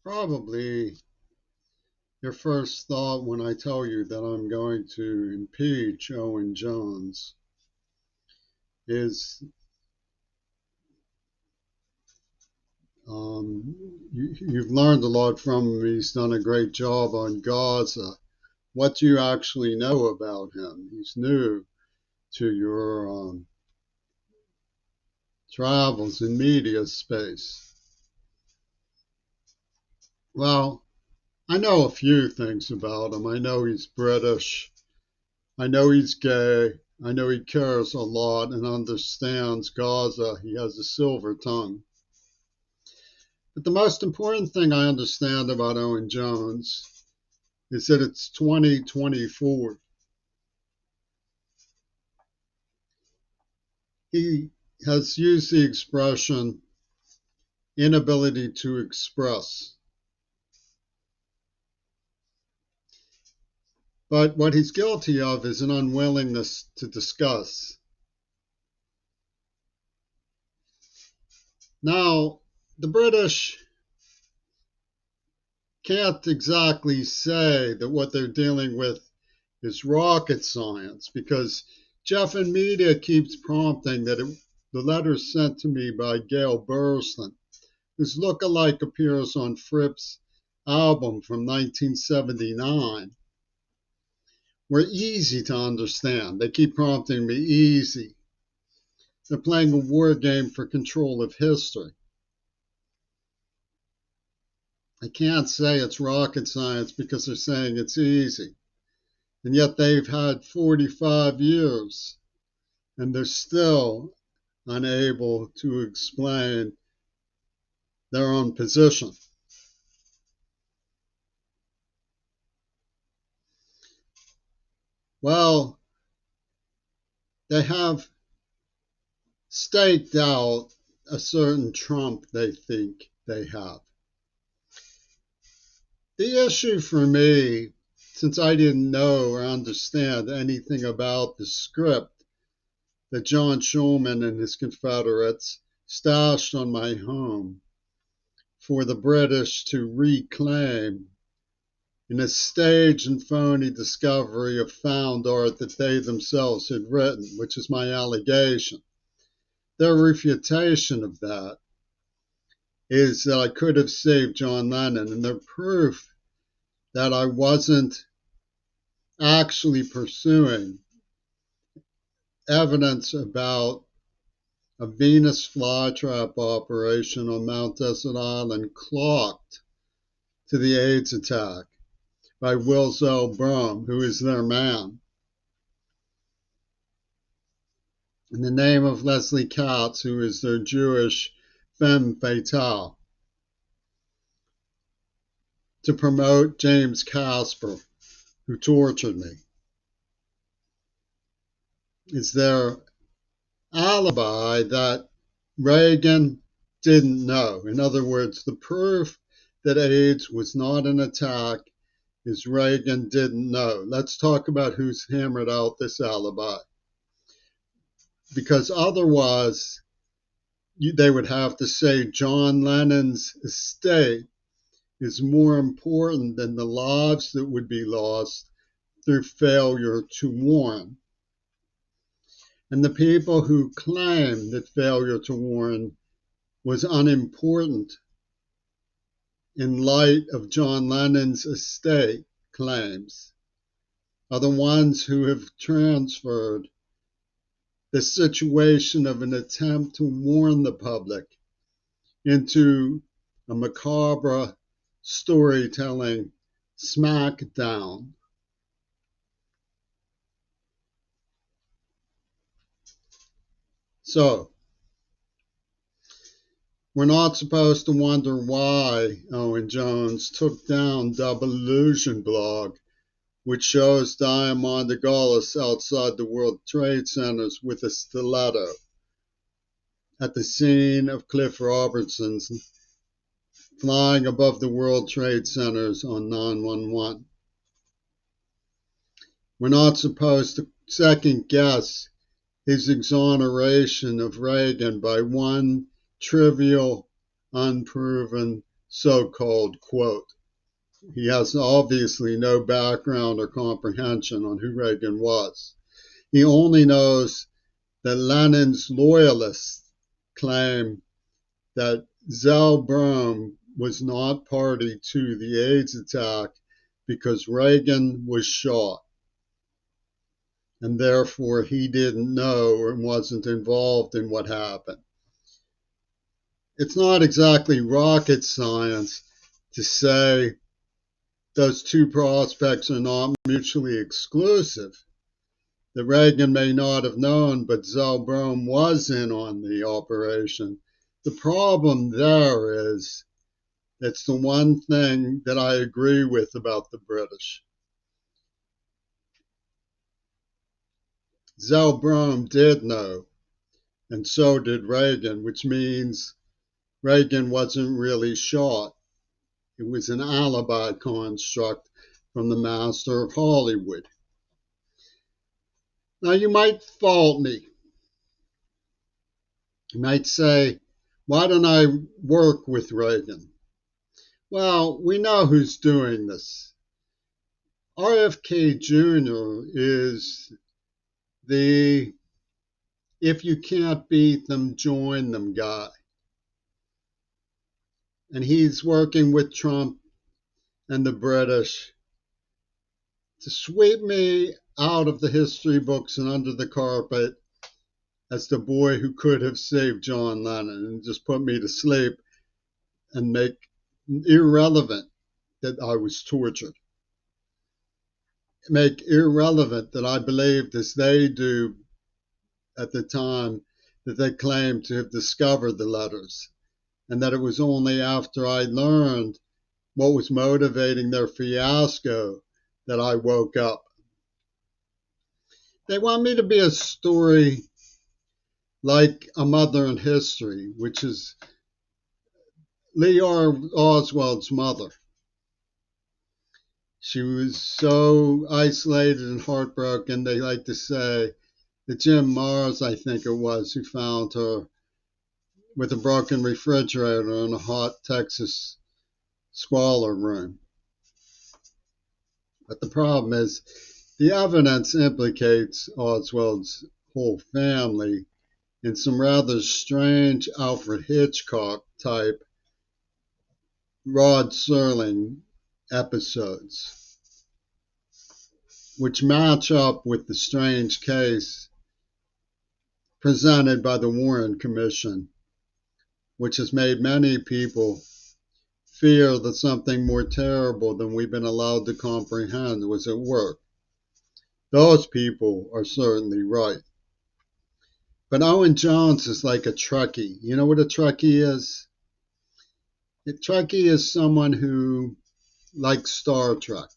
Probably your first thought when I tell you that I'm going to impeach Owen Jones is um, you've learned a lot from him. He's done a great job on Gaza. What do you actually know about him? He's new to your travels in media space. Well, I know a few things about him. I know he's British. I know he's gay. I know he cares a lot and understands Gaza. He has a silver tongue. But the most important thing I understand about Owen Jones is that it's 2024. He has used the expression inability to express. But what he's guilty of is an unwillingness to discuss. Now, the British can't exactly say that what they're dealing with is rocket science because Jeff in Media keeps prompting that the letter sent to me by Gail Burstyn, whose look-alike appears on Fripp's album from 1979, were easy to understand. They keep prompting me easy. They're playing a war game for control of history. I can't say it's rocket science because they're saying it's easy. And yet they've had 45 years and they're still unable to explain their own position. Well, they have staked out a certain trump they think they have. The issue for me, since I didn't know or understand anything about the script that John Schulman and his Confederates stashed on my home for the British to reclaim in a staged and phony discovery of found art that they themselves had written, which is my allegation. Their refutation of that is that I could have saved John Lennon, and their proof that I wasn't actually pursuing evidence about a Venus flytrap operation on Mount Desert Island clocked to the AIDS attack by Will Zell-Brum, who is their man. In the name of Leslie Katz, who is their Jewish femme fatale, to promote James Casper, who tortured me. Is their alibi that Reagan didn't know. In other words, the proof that AIDS was not an attack is Reagan didn't know. Let's talk about who's hammered out this alibi. Because otherwise, they would have to say John Lennon's estate is more important than the lives that would be lost through failure to warn. And the people who claim that failure to warn was unimportant in light of John Lennon's estate claims are the ones who have transferred the situation of an attempt to warn the public into a macabre storytelling smackdown. So, we're not supposed to wonder why Owen Jones took down Double Illusion blog, which shows Diamond Gaulis outside the World Trade Centers with a stiletto at the scene of Cliff Robertson's flying above the World Trade Centers on 9/11. We're not supposed to second guess his exoneration of Reagan by one trivial, unproven so-called quote. He has obviously no background or comprehension on who Reagan was. He only knows that Lenin's loyalists claim that Zell Brom was not party to the AIDS attack because Reagan was shot, and therefore he didn't know and wasn't involved in what happened. It's not exactly rocket science to say those two prospects are not mutually exclusive. That Reagan may not have known, but Zell Brom was in on the operation. The problem there is, it's the one thing that I agree with about the British. Zell Brom did know, and so did Reagan, which means Reagan wasn't really shot. It was an alibi construct from the master of Hollywood. Now, you might fault me. You might say, why don't I work with Reagan? Well, we know who's doing this. RFK Jr. is the if you can't beat them, join them guy. And he's working with Trump and the British to sweep me out of the history books and under the carpet as the boy who could have saved John Lennon and just put me to sleep and make irrelevant that I was tortured. Make irrelevant that I believed, as they do at the time, that they claimed to have discovered the letters, and that it was only after I learned what was motivating their fiasco that I woke up. They want me to be a story like A Mother in History, which is Lee Oswald's mother. She was so isolated and heartbroken, they like to say, that Jim Mars, I think it was, who found her with a broken refrigerator in a hot Texas squalor room. But the problem is, the evidence implicates Oswald's whole family in some rather strange Alfred Hitchcock type Rod Serling episodes, which match up with the strange case presented by the Warren Commission, which has made many people fear that something more terrible than we've been allowed to comprehend was at work. Those people are certainly right. But Owen Jones is like a Trekkie. You know what a Trekkie is? A Trekkie is someone who likes Star Trek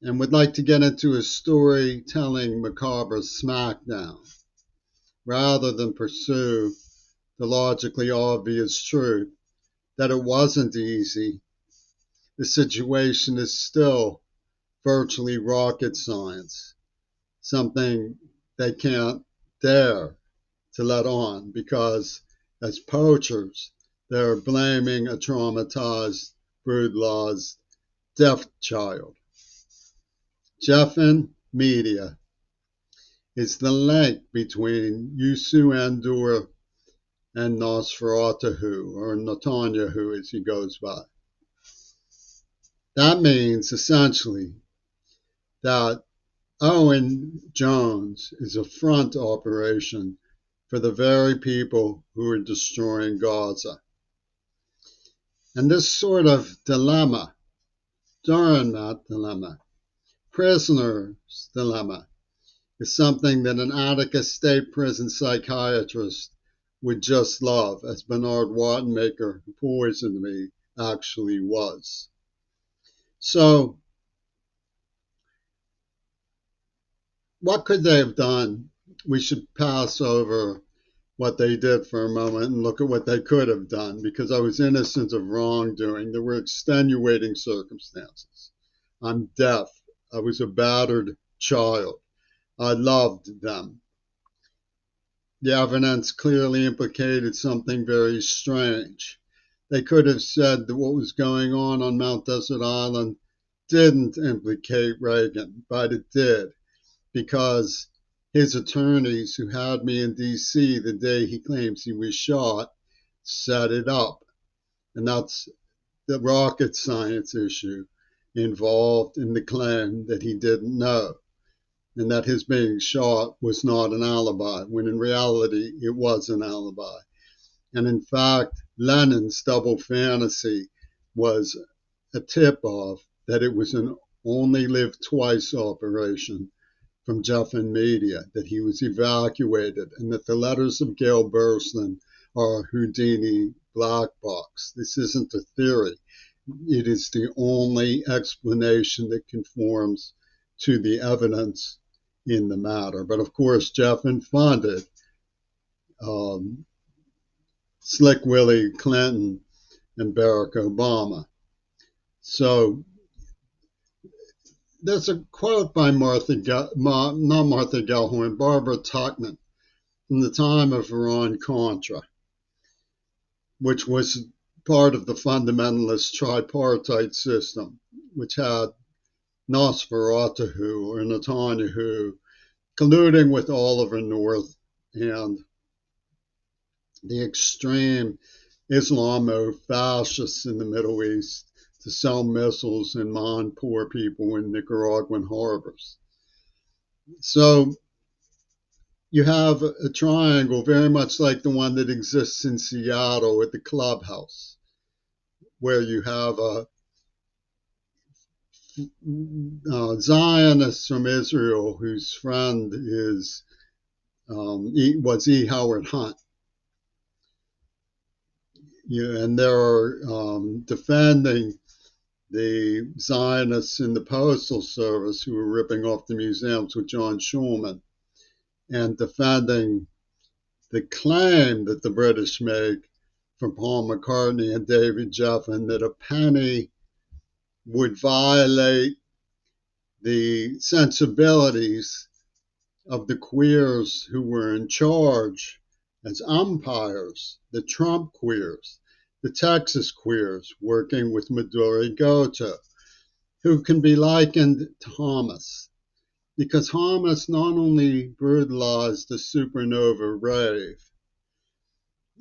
and would like to get into a storytelling macabre smackdown rather than pursue the logically obvious truth that it wasn't easy. The situation is still virtually rocket science, something they can't dare to let on because, as poachers, they're blaming a traumatized, brutalized, deaf child. Geffen media is the link between Yusu Andur and Nosferatu, or Netanyahu as he goes by. That means essentially that Owen Jones is a front operation for the very people who are destroying Gaza. And this sort of dilemma, during that dilemma, prisoner's dilemma, is something that an Attica State Prison psychiatrist would just love, as Bernard Wattenmaker, who poisoned me, actually was. So, what could they have done? We should pass over what they did for a moment and look at what they could have done, because I was innocent of wrongdoing. There were extenuating circumstances. I'm deaf. I was a battered child. I loved them. The evidence clearly implicated something very strange, They could have said that what was going on Mount Desert Island didn't implicate Reagan, but it did, because his attorneys who had me in D.C. the day he claims he was shot set it up. And that's the rocket science issue involved in the claim that he didn't know, and that his being shot was not an alibi, when in reality it was an alibi. And in fact, Lennon's double fantasy was a tip-off that it was an only live twice operation from Jeff and Media, that he was evacuated, and that the letters of Gail Burstyn are a Houdini black box. This isn't a theory. It is the only explanation that conforms to the evidence in the matter. But of course, Jeff funded Slick Willie Clinton and Barack Obama. So there's a quote by Barbara Tuchman from the time of Iran-Contra, which was part of the fundamentalist tripartite system, which had Nosferatu or Netanyahu colluding with Oliver North and the extreme Islamo-fascists in the Middle East to sell missiles and mine poor people in Nicaraguan harbors. So you have a triangle very much like the one that exists in Seattle at the clubhouse, where you have a Zionist from Israel whose friend was E. Howard Hunt. And they're defending the Zionists in the Postal Service who were ripping off the museums with John Schulman, and defending the claim that the British make from Paul McCartney and David Geffen that a penny would violate the sensibilities of the queers who were in charge as umpires, the Trump queers, the Texas queers working with Maduri Goto, who can be likened to Hamas, because Hamas not only brutalized the supernova rave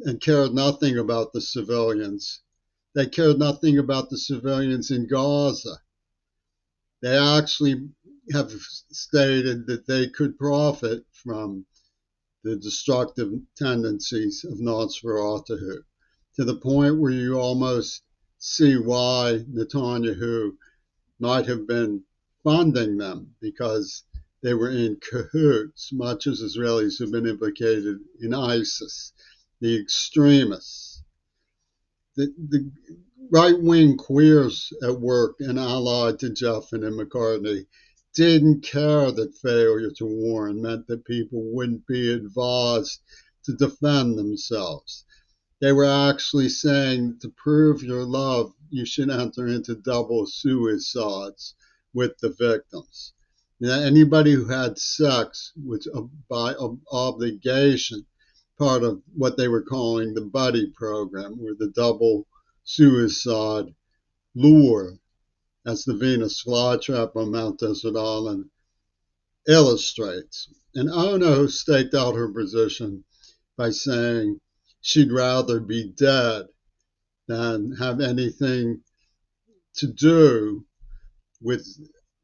and cared nothing about the civilians, they cared nothing about the civilians in Gaza. They actually have stated that they could profit from the destructive tendencies of Nosferatu, to the point where you almost see why Netanyahu might have been funding them, because they were in cahoots, much as Israelis have been implicated in ISIS, the extremists. The right-wing queers at work and allied to Geffen and McCartney didn't care that failure to warn meant that people wouldn't be advised to defend themselves. They were actually saying to prove your love, you should enter into double suicides with the victims. Now, anybody who had sex was by obligation part of what they were calling the buddy program, or the double suicide lure, as the Venus flytrap on Mount Desert Island illustrates. And Ono staked out her position by saying she'd rather be dead than have anything to do with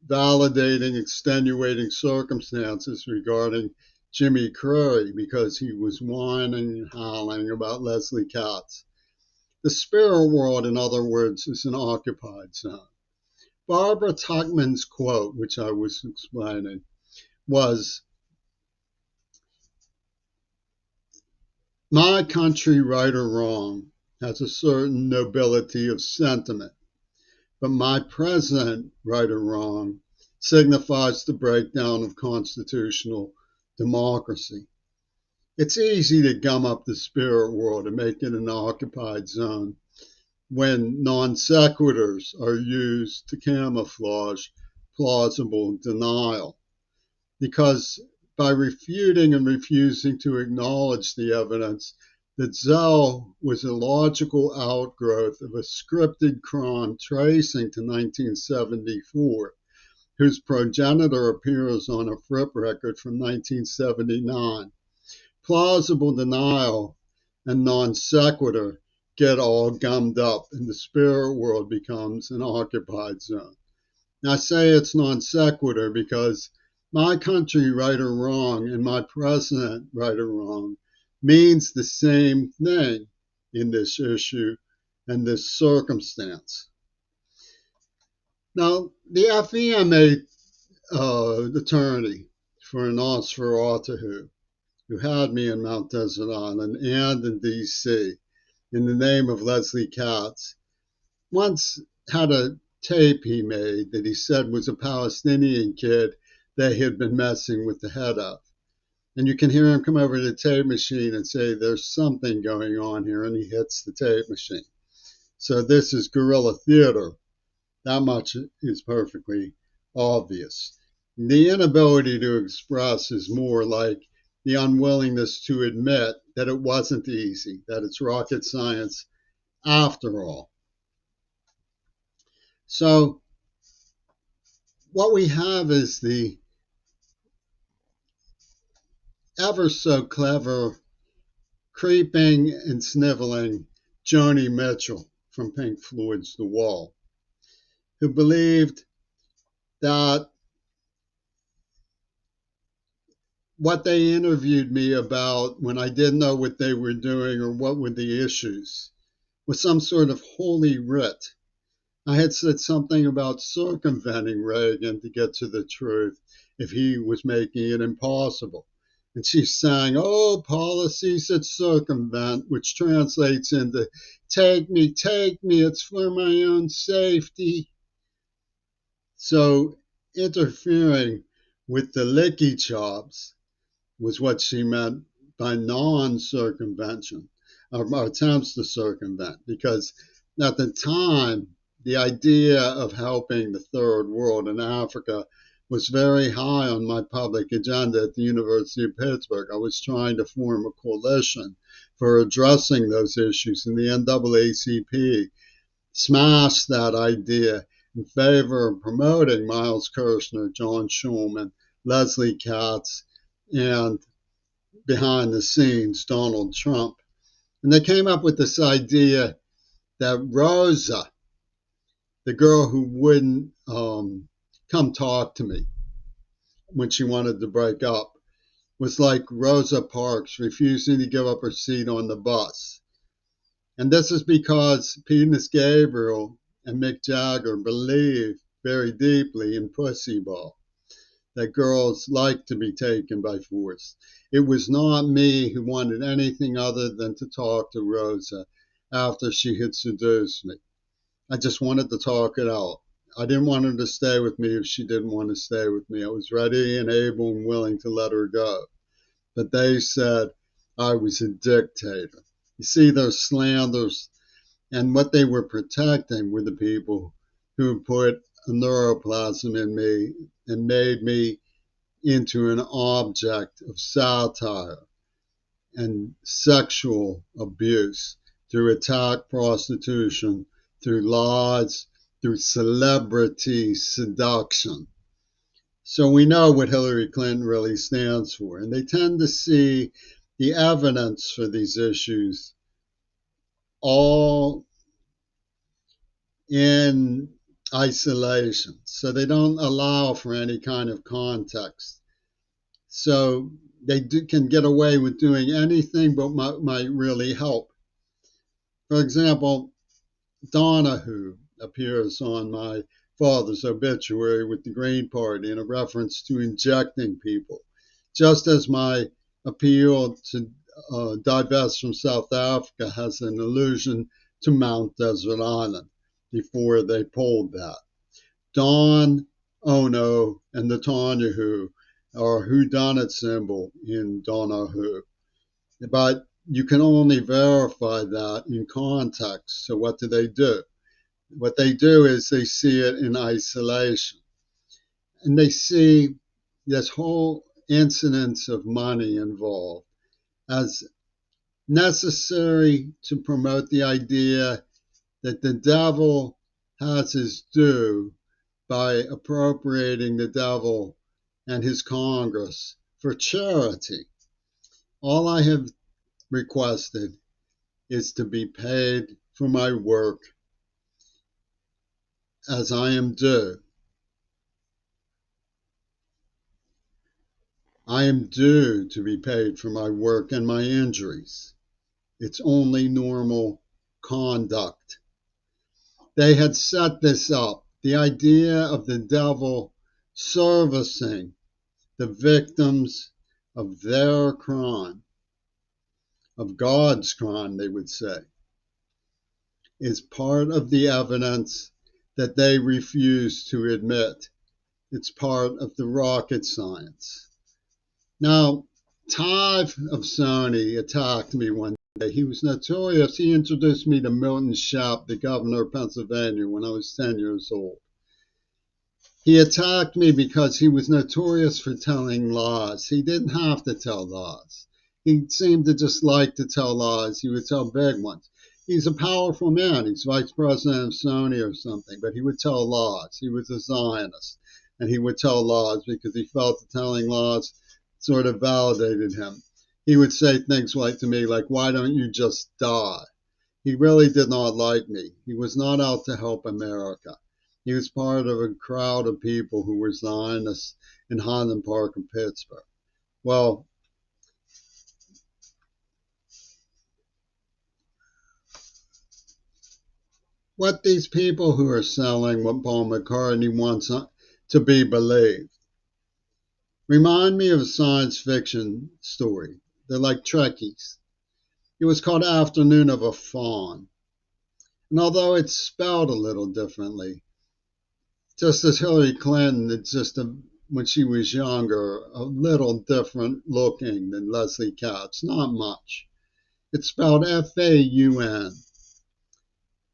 validating extenuating circumstances regarding Jimmy Curry, because he was whining and howling about Leslie Katz. The spirit world, in other words, is an occupied zone. Barbara Tuchman's quote, which I was explaining, was, "My country, right or wrong, has a certain nobility of sentiment, but my president, right or wrong, signifies the breakdown of constitutional democracy." It's easy to gum up the spirit world and make it an occupied zone when non sequiturs are used to camouflage plausible denial. Because by refuting and refusing to acknowledge the evidence, that Zell was a logical outgrowth of a scripted crime tracing to 1974, whose progenitor appears on a FRIP record from 1979. Plausible denial and non sequitur get all gummed up, and the spirit world becomes an occupied zone. Now, I say it's non sequitur because my country, right or wrong, and my president, right or wrong, means the same thing in this issue and this circumstance. Now, the FEMA attorney for Nosferatu, who had me in Mount Desert Island and in D.C. in the name of Leslie Katz, once had a tape he made that he said was a Palestinian kid they had been messing with the head of. And you can hear him come over to the tape machine and say, there's something going on here, and he hits the tape machine. So this is guerrilla theater. That much is perfectly obvious. The inability to express is more like the unwillingness to admit that it wasn't easy, that it's rocket science after all. So what we have is the ever so clever creeping and sniveling Joni Mitchell from Pink Floyd's The Wall, who believed that what they interviewed me about when I didn't know what they were doing or what were the issues was some sort of holy writ. I had said something about circumventing Reagan to get to the truth if he was making it impossible. And she sang, oh, policies that circumvent, which translates into take me, it's for my own safety. So interfering with the licky chops was what she meant by non-circumvention, or attempts to circumvent, because at the time, the idea of helping the third world in Africa was very high on my public agenda at the University of Pittsburgh. I was trying to form a coalition for addressing those issues, and the NAACP smashed that idea in favor of promoting Miles Kirshner, John Schulman, Leslie Katz, and behind the scenes, Donald Trump. And they came up with this idea that Rosa, the girl who wouldn't come talk to me when she wanted to break up, was like Rosa Parks refusing to give up her seat on the bus. And this is because Penis Gabriel and Mick Jagger believe very deeply in pussy ball, that girls like to be taken by force. It was not me who wanted anything other than to talk to Rosa after she had seduced me. I just wanted to talk it out. I didn't want her to stay with me if she didn't want to stay with me. I was ready and able and willing to let her go. But they said I was a dictator. You see those slanders, and what they were protecting were the people who put a neuroplasm in me and made me into an object of satire and sexual abuse through attack prostitution, through lies, through celebrity seduction. So we know what Hillary Clinton really stands for, and they tend to see the evidence for these issues all in isolation. So they don't allow for any kind of context. So they can get away with doing anything but might really help. For example, Donahue appears on my father's obituary with the Green Party in a reference to injecting people, just as my appeal to divest from South Africa has an allusion to Mount Desert Island before they pulled that. Don, Ono, and the Donahue are whodunit symbol in Donahue. But you can only verify that in context. So what do? What they do is they see it in isolation. And they see this whole incidence of money involved as necessary to promote the idea that the devil has his due by appropriating the devil and his Congress for charity. All I have requested is to be paid for my work as I am due. I am due to be paid for my work and my injuries. It's only normal conduct. They had set this up, the idea of the devil servicing the victims of their crime, of God's crime, they would say, is part of the evidence that they refuse to admit. It's part of the rocket science. Now, Tive of Sony attacked me one day. He was notorious. He introduced me to Milton Shep, the governor of Pennsylvania, when I was 10 years old. He attacked me because he was notorious for telling lies. He didn't have to tell lies. He seemed to just like to tell lies. He would tell big ones. He's a powerful man. He's vice president of Sony or something, but he would tell lies. He was a Zionist, and he would tell lies because he felt that telling lies sort of validated him. He would say things like to me, like, why don't you just die? He really did not like me. He was not out to help America. He was part of a crowd of people who were Zionists in Highland Park in Pittsburgh. Well, what these people who are selling what Paul McCartney wants to be believed remind me of a science fiction story. They're like Trekkies. It was called Afternoon of a Faun. And although it's spelled a little differently, just as Hillary Clinton, it's just when she was younger, a little different looking than Leslie Katz, not much. It's spelled Faun.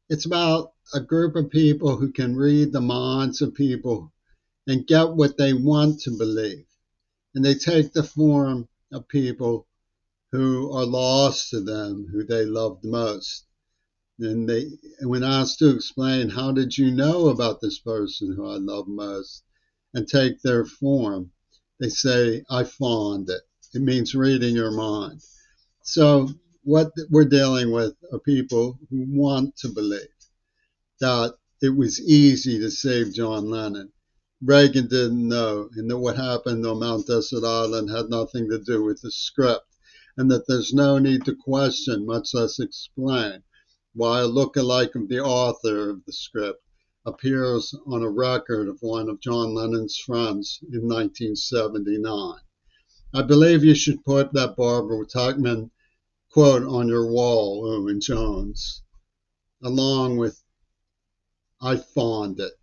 It's about a group of people who can read the minds of people and get what they want to believe. And they take the form of people who are lost to them, who they loved most. And when asked to explain, how did you know about this person who I love most, and take their form, they say, I fawned it. It means reading your mind. So what we're dealing with are people who want to believe that it was easy to save John Lennon. Reagan didn't know, and that what happened on Mount Desert Island had nothing to do with the script, and that there's no need to question, much less explain, why a look-alike of the author of the script appears on a record of one of John Lennon's friends in 1979. I believe you should put that Barbara Tuchman quote on your wall, Owen Jones, along with I fawned it.